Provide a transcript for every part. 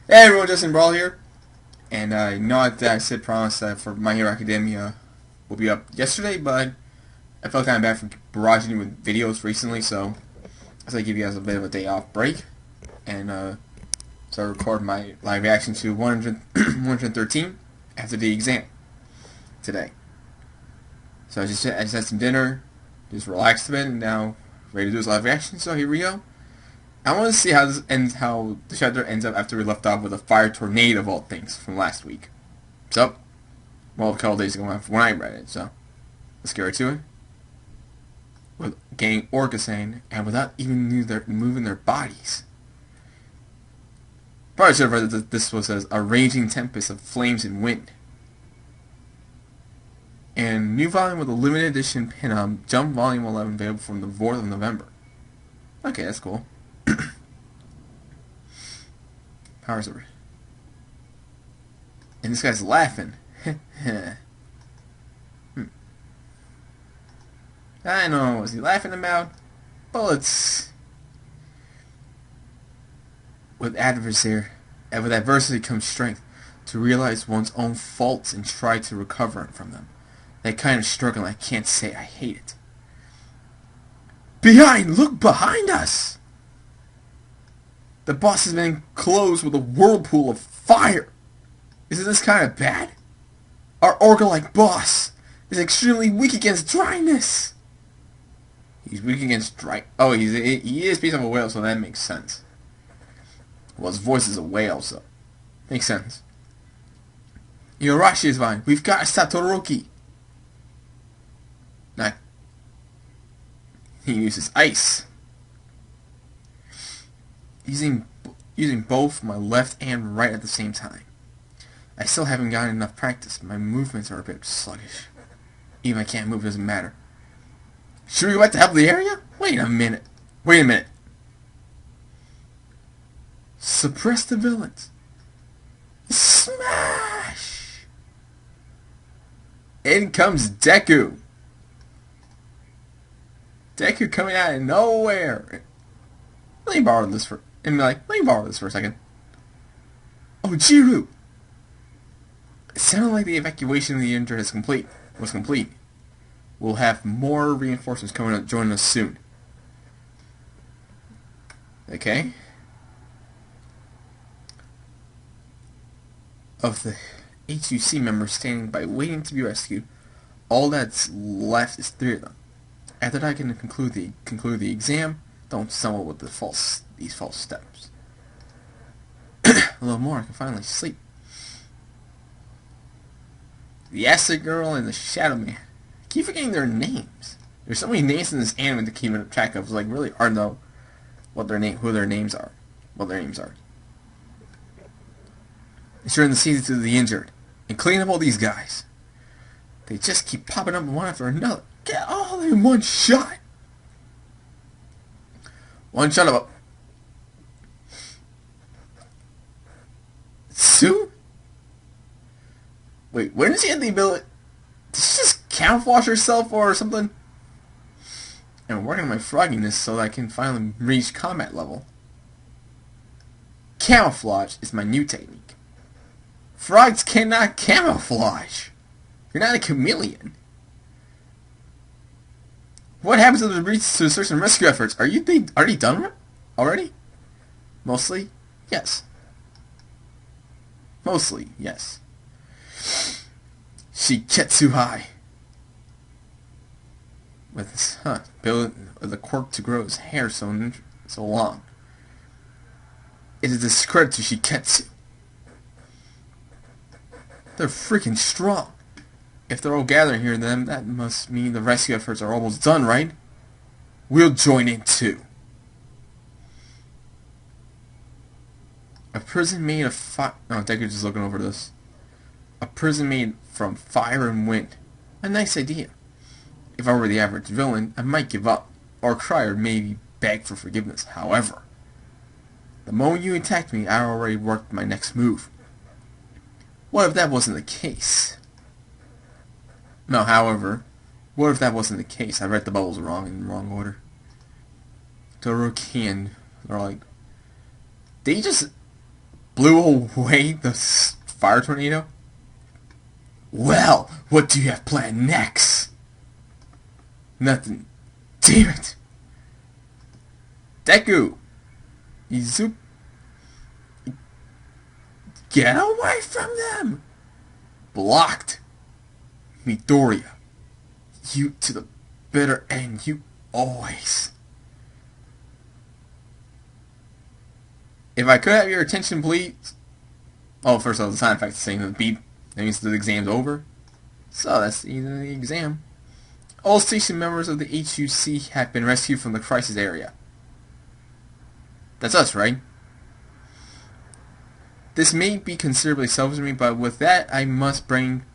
Hey everyone, Justin Brawl here, and I know that I said promise that for My Hero Academia will be up yesterday, but I felt kind of bad for barraging you with videos recently, so I said I'd give you guys a bit of a day off break, and so I record my live reaction to 113 after the exam today. So I just had some dinner, just relaxed a bit, and now ready to do this live reaction. So here we go. I want to see how this ends, how the chapter ends up after we left off with a fire tornado of all things from last week. So, well, a couple days ago when I read it, so let's get right to it. With getting Orcasane, and without even moving their bodies. Probably should have read that this was as a raging tempest of flames and wind. And new volume with a limited edition pin Jump Volume 11 available from the 4th of November. Okay, that's cool. Powers over. And this guy's laughing. I know, was he laughing about? Bullets. With adversity comes strength to realize one's own faults and try to recover from them. That kind of struggle, I can't say I hate it. Behind! Look behind us! The boss has been enclosed with a whirlpool of fire. Isn't this kind of bad? Our orca-like boss is extremely weak against dryness. He's weak against dry... Oh, he is a piece of a whale, so that makes sense. Well, his voice is a whale, so... Makes sense. Yorashi is fine. We've got Satoroki. Nah. He uses ice. Using both my left and right at the same time. I still haven't gotten enough practice. My movements are a bit sluggish. Even if I can't move, it doesn't matter. Should we go back to help the area? Wait a minute. Suppress the villains. Smash! In comes Deku. Deku coming out of nowhere. Let me borrow this for a second. Oh, Jiru! It sounded like the evacuation of the injured was complete. We'll have more reinforcements joining us soon. Okay. Of the HUC members standing by waiting to be rescued, all that's left is 3 of them. After that I can conclude the exam, don't stumble with these false steps. A little more, I can finally sleep. The Acid Girl and the Shadow Man. I keep forgetting their names. There's so many names in this anime to keep track of. It's like really hard to know who their names are. Ensuring the season to the injured and clean up all these guys. They just keep popping up one after another. Get all in one shot. One shot of a... Sue? Wait, when does she have the ability... Did she just camouflage herself or something? And I'm working on my frogginess so that I can finally reach combat level. Camouflage is my new technique. Frogs cannot camouflage. You're not a chameleon. What happens to the search and rescue efforts? Are they already done already? Mostly, yes. Shiketsu High. With the quirk to grow his hair so long. It is a discredit to Shiketsu. They're freaking strong. If they're all gathering here, then that must mean the rescue efforts are almost done, right? We'll join in too. A prison made of fire... Oh, Deku's just looking over this. A prison made from fire and wind. A nice idea. If I were the average villain, I might give up, or cry, or maybe beg for forgiveness. However, the moment you attacked me, I already worked my next move. What if that wasn't the case? No, however, what if that wasn't the case? I read the bubbles wrong in the wrong order. Toroki and they're like, they just blew away the fire tornado? Well, what do you have planned next? Nothing. Damn it. Deku! Izuku! Get away from them! Blocked. Midoriya. You to the bitter end, you always. If I could have your attention, please. Oh, first of all, the sign effect is saying the beat. That means the exam's over. So that's the end of the exam. All station members of the HUC have been rescued from the crisis area. That's us, right? This may be considerably selfish of me, but with that, I must bring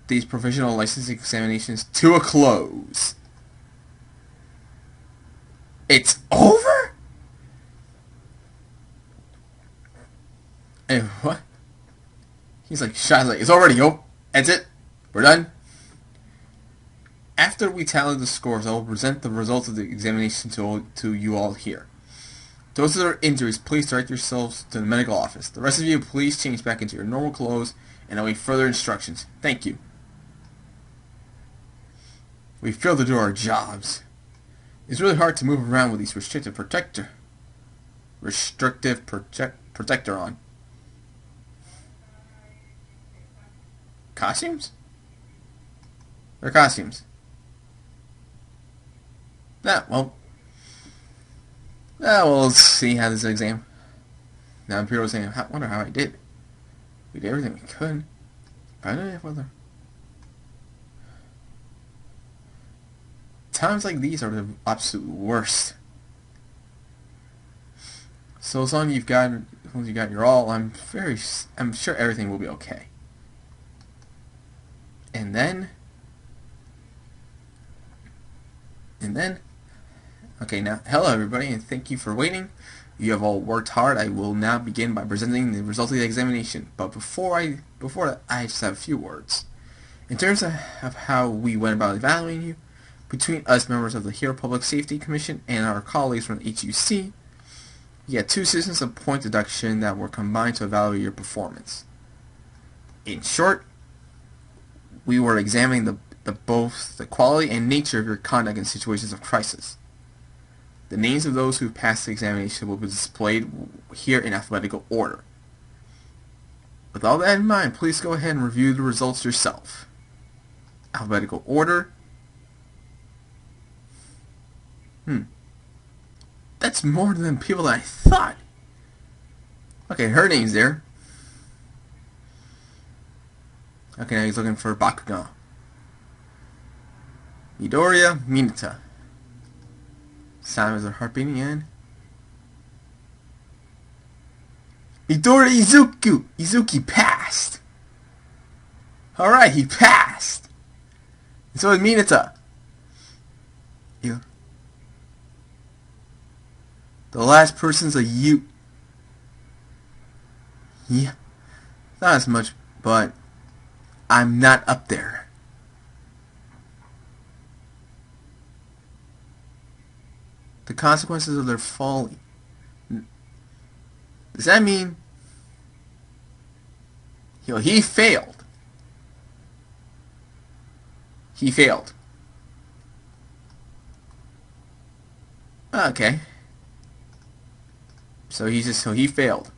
these provisional licensing examinations to a close. It's over? And what? He's like, Shai's like, it's already over. That's it. We're done. After we tally the scores, I will present the results of the examination to you all here. Those that are injuries, please direct yourselves to the medical office. The rest of you, please change back into your normal clothes and await further instructions. Thank you. We failed to do our jobs. It's really hard to move around with these restrictive protector on. Costumes? They're costumes. Well, let's see how this exam. Now Imperial was saying, I wonder how I did. We did everything we could. I don't know whether. Times like these are the absolute worst. So as long as you got your all, I'm sure everything will be okay. And then, okay, now, hello everybody, and thank you for waiting. You have all worked hard. I will now begin by presenting the results of the examination. But before that, I just have a few words. In terms of how we went about evaluating you, between us members of the Hero Public Safety Commission and our colleagues from the HUC, we had 2 systems of point deduction that were combined to evaluate your performance. In short, we were examining both the quality and nature of your conduct in situations of crisis. The names of those who passed the examination will be displayed here in alphabetical order. With all that in mind, please go ahead and review the results yourself. Alphabetical order. That's more than people that I thought. Okay, her name's there. Okay, now he's looking for Bakugan. Midoriya, Mineta. Sound as a heart beating in. Midoriya Izuki passed. Alright, he passed. And so is Mineta. Yeah. The last person's a you. Yeah. Not as much, but I'm not up there. The consequences of their folly. Does that mean he failed? He failed. Okay. So he failed.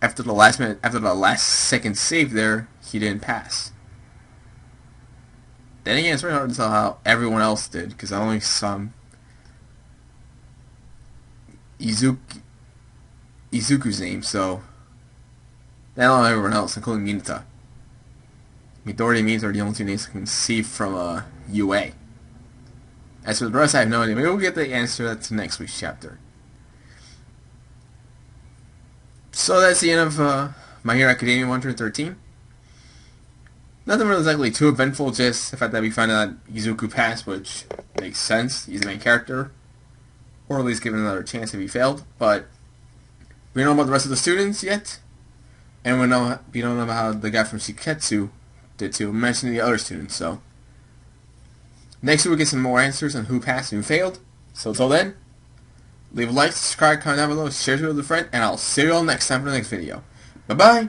After the last second save there, he didn't pass. Then again, it's very hard to tell how everyone else did, because I only saw Izuku's name, so I don't know everyone else, including Mineta. Midoriya and Mineta are the only 2 names I can see from UA. As for the rest, I have no idea. Maybe we'll get the answer to next week's chapter. So that's the end of My Hero Academia 113. Nothing really exactly too eventful, just the fact that we found out Izuku passed, which makes sense. He's the main character. Or at least given another chance if he failed. But we don't know about the rest of the students yet. And we don't know about how the guy from Shiketsu did too. Mention the other students, so. Next week we'll get some more answers on who passed and who failed. So until then, Leave a like, subscribe, comment down below, share it with a friend, and I'll see you all next time for the next video. Bye-bye!